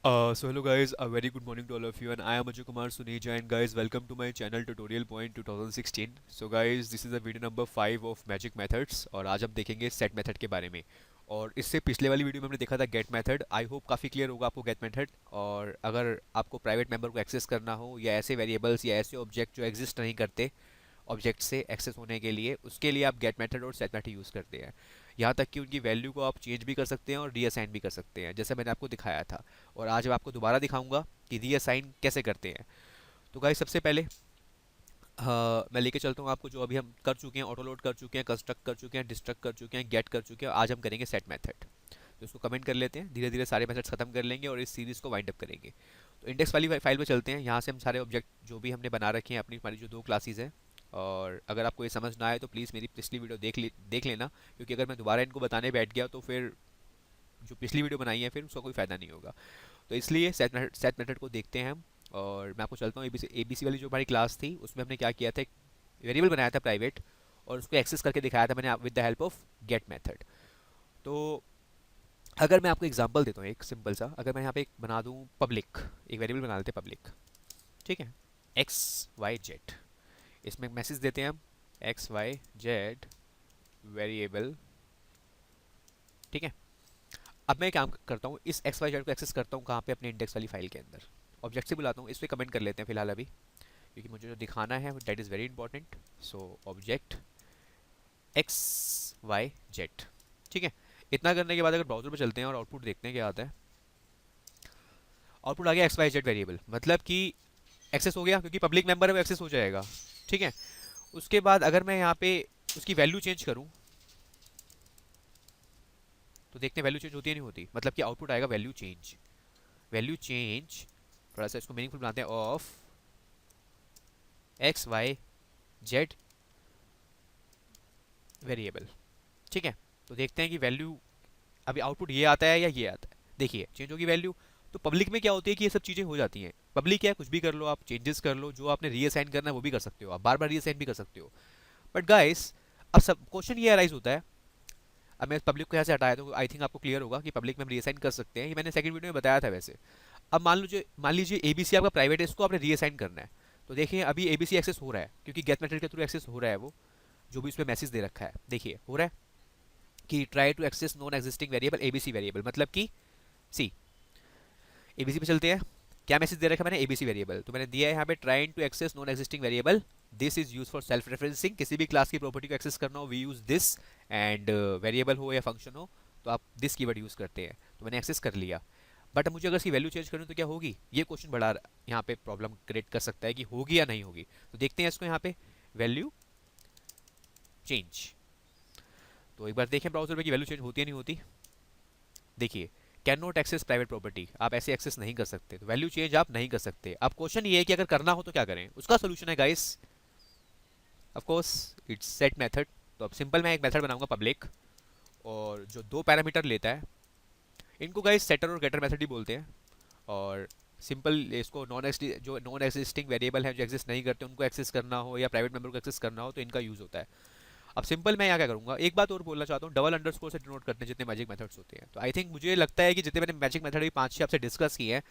So hello guys, a very good morning to all of you, and I am Ajay Kumar Suneja, and guys, welcome to my channel Tutorial Point 2016. So guys, this is the video number 5 of Magic Methods, और आज हम देखेंगे set method के बारे में। और इससे पिछले वाली वीडियो में हमने देखा था गेट मेथड। आई होप काफ़ी क्लियर होगा आपको गेट मेथड। और अगर आपको प्राइवेट मेंबर को एक्सेस करना हो या ऐसे वेरिएबल्स या ऐसे ऑब्जेक्ट जो एग्जिस्ट नहीं करते ऑब्जेक्ट से एक्सेस होने के लिए, उसके लिए आप गेट मेथड और सेट मेथड यूज़ करते हैं। यहाँ तक कि उनकी वैल्यू को आप चेंज भी कर सकते हैं और रीअसाइन भी कर सकते हैं, जैसे मैंने आपको दिखाया था। और आज मैं आपको दोबारा दिखाऊंगा कि रीअसाइन कैसे करते हैं। तो गाइस, सबसे पहले मैं लेके चलता हूँ आपको जो अभी हम कर चुके हैं, ऑटो लोड कर चुके हैं, कंस्ट्रक्ट कर चुके हैं, डिस्ट्रक्ट कर चुके हैं, गेट कर चुके हैं। आज हम करेंगे सेट मेथड। तो इसको कमेंट कर लेते हैं, धीरे धीरे सारे मेथड्स खत्म कर लेंगे और इस सीरीज़ को वाइंड अप करेंगे। तो इंडेक्स वाली फाइल में चलते हैं। यहाँ से हम सारे ऑब्जेक्ट जो भी हमने बना रखे हैं अपनी हमारी जो दो क्लासेज हैं। और अगर आपको ये समझ ना आए तो प्लीज़ मेरी पिछली वीडियो देख लेना, क्योंकि अगर मैं दोबारा इनको बताने बैठ गया तो फिर जो पिछली वीडियो बनाई है फिर उसका कोई फ़ायदा नहीं होगा। तो इसलिए सेट मेथड को देखते हैं हम। और मैं आपको चलता हूँ एबीसी वाली जो हमारी क्लास थी उसमें हमने क्या किया था, एक वेरिएबल बनाया था प्राइवेट, और उसको एक्सेस करके दिखाया था मैंने with the help of get method. तो अगर मैं आपको एग्जांपल देता हूँ एक सिंपल सा, अगर मैं यहाँ पे एक बना दूँ पब्लिक, एक वेरिएबल बना लेते हैं पब्लिक, ठीक है, एक्स वाई जेड। इसमें मैसेज देते हैं हम एक्स वाई जेड वेरिएबल, ठीक है। अब मैं काम करता हूँ, इस एक्स वाई जेड को एक्सेस करता हूँ कहाँ पे, अपने इंडेक्स वाली फाइल के अंदर। ऑब्जेक्ट से बुलाता हूँ, इस पर कमेंट कर लेते हैं फिलहाल अभी, क्योंकि मुझे जो दिखाना है that is very important. So object X Y Z, ठीक है। इतना करने के बाद अगर ब्राउजर पे चलते हैं और आउटपुट देखते हैं क्या आता है। आउटपुट आ गया एक्स वाई जेड वेरिएबल, मतलब कि एक्सेस हो गया, क्योंकि पब्लिक मेंबर है वो एक्सेस हो जाएगा, ठीक है। उसके बाद अगर मैं यहाँ पे उसकी वैल्यू चेंज करूँ तो देखते हैं वैल्यू चेंज होती है नहीं होती, मतलब कि आउटपुट आएगा वैल्यू चेंज। वैल्यू चेंज, थोड़ा सा इसको मीनिंगफुल बनाते हैं, of X Y Z variable, ठीक है। तो देखते हैं कि वैल्यू अभी आउटपुट ये आता है या ये आता है। देखिए चेंज होगी वैल्यू। तो पब्लिक में क्या होती है कि ये सब चीज़ें हो जाती हैं। पब्लिक क्या है, कुछ भी कर लो आप, चेंजेस कर लो, जो आपने रीअसाइन करना है वो भी कर सकते हो, आप बार बार रीअसाइन भी कर सकते हो। बट गाइस, अब सब क्वेश्चन ये अराइज होता है। अब मैं पब्लिक को यहाँ से हटाया तो आई थिंक आपको क्लियर होगा कि पब्लिक में हम रीअसाइन कर सकते हैं, ये मैंने सेकंड वीडियो में बताया था वैसे। अब मान लीजिए एबीसी आपका प्राइवेट है, इसको आपने रीअसाइन करना है। तो देखिए अभी एबीसी एक्सेस हो रहा है, क्योंकि गेट मेथड के थ्रू एक्सेस हो रहा है वो, जो भी उसमें मैसेज दे रखा है देखिए हो रहा है कि try to access non existing variable ABC variable, मतलब कि सी। एबीसी पे चलते हैं, क्या मैसेज दे रखा है मैंने, एबीसी वेरिएबल। तो मैंने दिया है यहाँ पे trying to access non existing variable, this is use for self referencing. किसी भी क्लास की प्रॉपर्टी को एक्सेस करना हो we use this, and variable हो या फंक्शन हो तो आप दिस कीवर्ड यूज करते हैं। तो मैंने एक्सेस कर लिया। बट मुझे अगर इसकी वैल्यू चेंज करूँ तो क्या होगी, ये क्वेश्चन बड़ा यहाँ पे प्रॉब्लम क्रिएट कर सकता है कि होगी या नहीं होगी। तो देखते हैं इसको यहाँ पे, वैल्यू चेंज। तो एक बार देखें ब्राउजर पे कि वैल्यू चेंज होती है नहीं होती। देखिए, can not access private property, आप ऐसे एक्सेस नहीं कर सकते, तो वैल्यू चेंज आप नहीं कर सकते। अब क्वेश्चन ये है कि अगर करना हो तो क्या करें, उसका सोल्यूशन है guys, of course it's set method. तो अब सिंपल मैं एक मेथड बनाऊंगा पब्लिक, और जो दो पैरामीटर लेता है, इनको गाइस सेटर और गेटर मेथड ही बोलते हैं। और सिंपल इसको जो नॉन एग्जिस्टिंग वेरिएबल हैं जो एग्जिस्ट नहीं करते उनको एक्सेस करना हो या प्राइवेट मेंबर को एक्सेस करना हो तो इनका यूज़ होता है। अब सिंपल मैं यहाँ क्या करूँगा, एक बात और बोलना चाहता हूँ, डबल अंडरस्कोर से डिनोट करते हैं जितने मैजिक मेथड्स होते हैं। तो आई थिंक मुझे लगता है कि जितने मैंने मैजिक मेथड भी 5-6 आपसे डिस्कस किए हैं,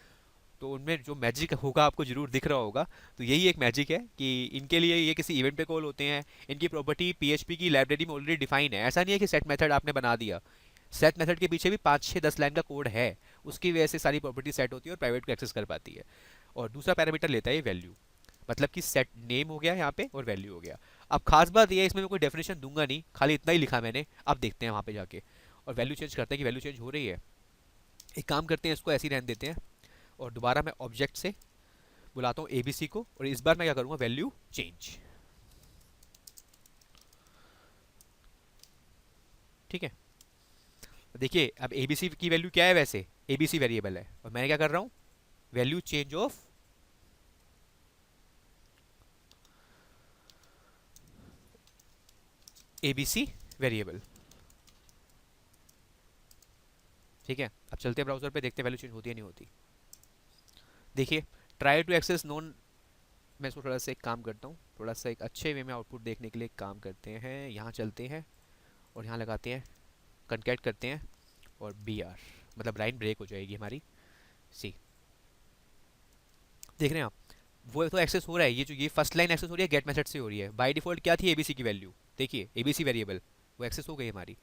तो उनमें जो मैजिक होगा आपको जरूर दिख रहा होगा। तो यही एक मैजिक है कि इनके लिए ये किसी इवेंट पे कॉल होते हैं। इनकी प्रॉपर्टी पीएचपी की लाइब्रेरी में ऑलरेडी डिफाइन है, ऐसा नहीं है कि सेट मेथड आपने बना दिया। सेट मेथड के पीछे भी 5-6-10 लाइन का कोड है, उसकी वजह से सारी प्रॉपर्टी सेट होती है और प्राइवेट को एक्सेस कर पाती है। और दूसरा पैरामीटर लेता है ये वैल्यू, मतलब कि सेट नेम हो गया यहाँ पे और वैल्यू हो गया। अब खास बात ये है, इसमें मैं कोई डेफिनेशन दूंगा नहीं, खाली इतना ही लिखा मैंने। अब देखते हैं वहाँ पे जाके और वैल्यू चेंज करते हैं कि वैल्यू चेंज हो रही है। एक काम करते हैं, इसको ऐसे ही रहने देते हैं, और दोबारा मैं ऑब्जेक्ट से बुलाता हूँ एबीसी को, और इस बार मैं क्या करूँगा, वैल्यू चेंज, ठीक है। देखिए अब एबीसी की वैल्यू क्या है, वैसे एबीसी वेरिएबल है, और मैं क्या कर रहा हूँ, value change of ABC variable, ठीक है। अब चलते हैं ब्राउजर पे, देखते हैं वैल्यू चेंज होती है नहीं होती। देखिए, ट्राई टू एक्सेस नॉन, मैं इसको थोड़ा सा एक काम करता हूँ, थोड़ा सा एक अच्छे वे में आउटपुट देखने के लिए एक काम करते हैं, यहाँ चलते हैं और यहाँ लगाते हैं, कंकेट करते हैं, और बी आर, मतलब लाइन ब्रेक हो जाएगी हमारी, सी। देख रहे हैं आप, वो तो एक्सेस हो रहा है, ये जो ये फर्स्ट लाइन एक्सेस हो रही है गेट मेथड से हो रही है। बाय डिफॉल्ट क्या थी, एबीसी की वैल्यू, देखिए एबीसी वेरिएबल, वो एक्सेस हो गई हमारी।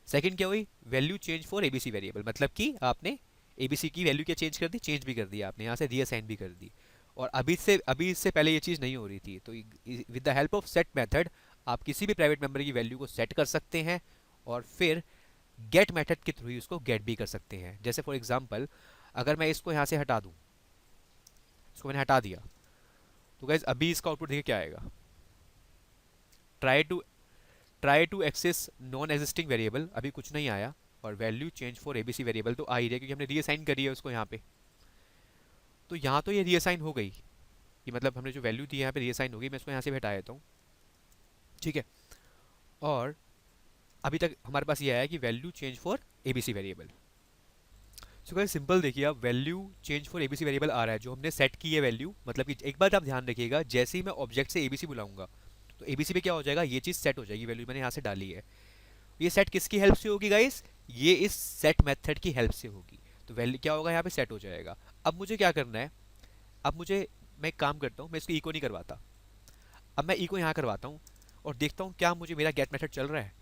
सेकंड क्या हुई, value change for ABC variable, मतलब कि आपने एबीसी की वैल्यू क्या चेंज कर दी, चेंज भी कर दी आपने, यहाँ से रीअसाइन भी कर दी। और अभी इससे पहले ये चीज़ नहीं हो रही थी, तो with the help of set method आप किसी भी प्राइवेट मेम्बर की वैल्यू को सेट कर सकते हैं और फिर गेट मेथड के थ्रू ही उसको गेट भी कर सकते हैं। जैसे फॉर एग्जांपल अगर मैं इसको यहाँ से हटा दूँ, इसको मैंने हटा दिया, तो गाइज अभी इसका आउटपुट देखिए क्या आएगा, try to access non existing variable, अभी कुछ नहीं आया, और value change for ABC variable तो आ ही रही है क्योंकि हमने रीअसाइन करी है उसको यहाँ पे। तो यहाँ तो ये रीअसाइन हो गई, कि मतलब हमने जो वैल्यू दी है यहाँ पे रीअसाइन हो गई, मैं इसको यहाँ से भी हटा देता हूँ, ठीक है। और अभी तक हमारे पास ये आया कि value change for ABC variable. So guys simple देखिए, आप value change for ABC variable आ रहा है जो हमने सेट की है वैल्यू, मतलब कि एक बात आप ध्यान रखिएगा, जैसे ही मैं ऑब्जेक्ट से एबीसी बुलाऊंगा तो एबीसी पे क्या हो जाएगा, ये चीज़ सेट हो जाएगी, वैल्यू मैंने यहाँ से डाली है। ये सेट किसकी हेल्प से होगी गाइस, ये इस सेट मेथड की हेल्प से होगी। तो वैल्यू क्या होगा, यहाँ पे सेट हो जाएगा। अब मुझे क्या करना है, अब मुझे, मैं एक काम करता हूँ, मैं इसको इको नहीं करवाता, अब मैं इको यहाँ करवाता हूँ और देखता हूँ क्या मुझे मेरा गेट मेथड चल रहा है,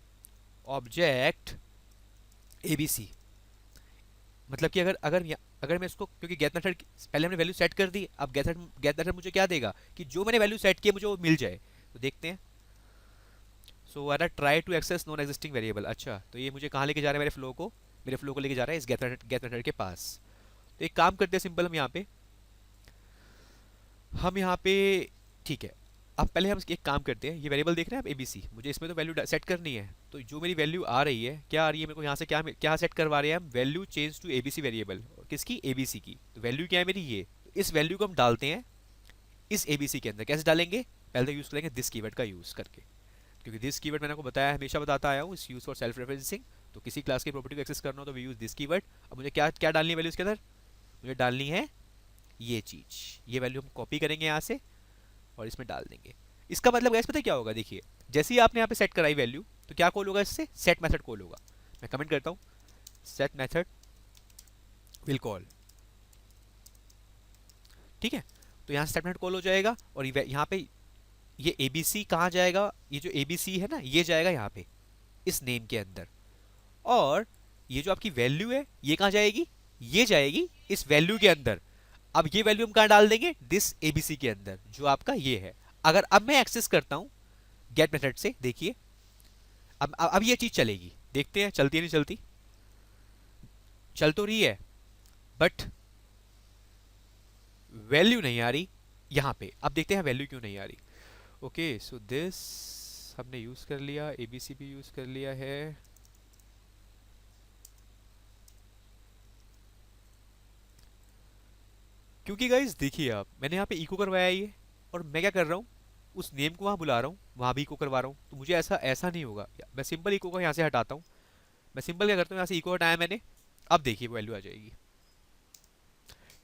ऑब्जेक्ट एबीसी। मतलब कि अगर मैं इसको, क्योंकि गेट मेथड पहले हमने वैल्यू सेट कर दी, अब गेट मेथड मुझे क्या देगा कि जो मैंने वैल्यू सेट की है मुझे वो मिल जाए। तो देखते हैं। So I try to access non existing variable, अच्छा तो ये मुझे कहाँ लेके जा रहा है, मेरे फ्लो को लेके जा रहा है इस गेट मेथड के पास। तो एक काम करते हैं सिंपल, हम यहाँ पे ठीक है। अब पहले हम एक काम करते हैं, ये वेरिएबल देख रहे हैं आप एबीसी, मुझे इसमें तो वैल्यू सेट करनी है। तो जो मेरी वैल्यू आ रही है, क्या आ रही है मेरे को यहाँ से, क्या क्या सेट करवा रहे हैं हम, value change to ABC variable, किसकी, एबीसी की। तो वैल्यू क्या है मेरी, ये, तो इस वैल्यू को हम डालते हैं इस एबीसी के अंदर। कैसे डालेंगे, पहले तो यूज़ करेंगे दिस कीवर्ड का यूज़ करके, क्योंकि दिस कीवर्ड मैंने आपको बताया, हमेशा बताता आया हूँ, इस यूज फॉर सेल्फ रेफरेंसिंग। तो किसी क्लास की प्रॉपर्टी को एक्सेस करना हो तो वी यूज दिस कीवर्ड। अब मुझे क्या क्या डालनी है वैल्यू इसके अंदर, मुझे डालनी है ये चीज़, ये वैल्यू हम कॉपी करेंगे यहाँ से और इसमें डाल देंगे। इसका मतलब गैस पता है क्या होगा, देखिए जैसे ही आपने यहाँ पे सेट कराई वैल्यू, तो क्या कॉल होगा इससे, सेट मेथड कॉल होगा। मैं कमेंट करता हूँ, सेट मेथड विल कॉल, ठीक है। तो यहाँ से सेट मेथड कॉल हो जाएगा और यहाँ पे ये एबीसी कहाँ जाएगा, ये जो एबीसी है ना ये जाएगा यहाँ पे इस नेम के अंदर, और ये जो आपकी वैल्यू है ये कहाँ जाएगी, ये जाएगी इस वैल्यू के अंदर। अब ये वैल्यू हम कहाँ डाल देंगे, दिस एबीसी के अंदर जो आपका ये है। अगर अब मैं एक्सेस करता हूँ गेट मेथड से, देखिए अब ये चीज चलेगी, देखते हैं चलती है नहीं चलती, चल तो रही है बट वैल्यू नहीं आ रही यहाँ पे। अब देखते हैं वैल्यू क्यों नहीं आ रही। ओके सो दिस हमने यूज कर लिया, एबीसी भी यूज कर लिया है, क्योंकि गाइज देखिए आप, मैंने यहाँ पे इको करवाया ये, और मैं क्या कर रहा हूँ, उस नेम को वहाँ बुला रहा हूँ, वहाँ भी इको करवा रहा हूँ, तो मुझे ऐसा ऐसा नहीं होगा। मैं सिंपल इको को यहाँ से हटाता हूँ, मैं सिंपल क्या करता हूँ, यहाँ से इको हटाया मैंने, अब देखिए वैल्यू आ जाएगी,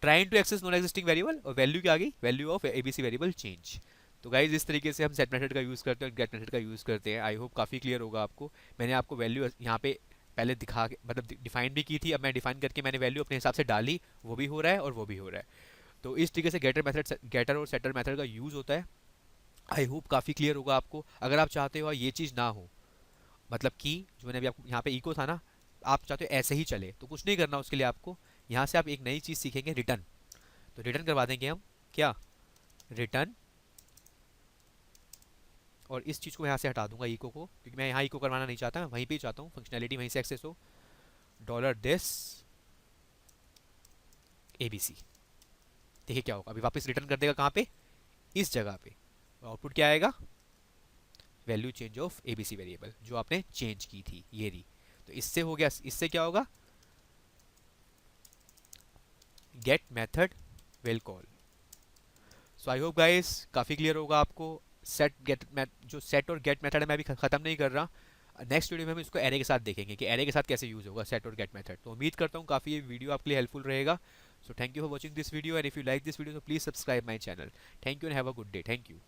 trying to access non existing variable, और वैल्यू क्या आ गई, value of ABC variable change. तो गाइज इस तरीके से हम सेट मेथड का यूज़ करते हैं और गेट मेथड का यूज़ करते हैं। आई होप काफ़ी क्लियर होगा आपको। मैंने आपको वैल्यू यहाँ पे पहले दिखा के, मतलब डिफाइन भी की थी, अब मैं डिफाइन करके मैंने वैल्यू अपने हिसाब से डाली, वो भी हो रहा है और वो भी हो रहा है। तो इस तरीके से गेटर और सेटर मेथड का यूज़ होता है। आई होप काफ़ी क्लियर होगा आपको। अगर आप चाहते हो ये चीज़ ना हो, मतलब कि जो मैंने अभी आपको यहाँ पे इको था ना, आप चाहते हो ऐसे ही चले, तो कुछ नहीं करना उसके लिए आपको, यहाँ से आप एक नई चीज़ सीखेंगे, रिटर्न। तो रिटर्न करवा देंगे हम, क्या, रिटर्न, और इस चीज़ को यहाँ से हटा दूंगा इको को, क्योंकि मैं यहाँ इको करवाना नहीं चाहता, वहीं पे ही चाहता हूँ फंक्शनैलिटी वहीं से एक्सेस हो, डॉलर दिस एबीसी। देखिए क्या होगा, अभी वापस रिटर्न कर देगा कहाँ पे, इस जगह पे। आउटपुट क्या आएगा, value change of ABC variable जो आपने चेंज की थी, ये रही। तो इससे हो गया, इससे क्या होगा, get method will call. So I hope guys काफ़ी क्लियर होगा आपको। जो सेट और गेट मेथड है मैं अभी ख़त्म नहीं कर रहा, नेक्स्ट वीडियो में हम इसको एरे के साथ देखेंगे कि एरे के साथ कैसे यूज़ होगा सेट और गेट मेथड। तो उम्मीद करता हूँ काफ़ी ये वीडियो आपके लिए हेल्पफुल रहेगा। So thank you for watching this video, and if you like this video तो please subscribe my channel. Thank you and have a good day. Thank you.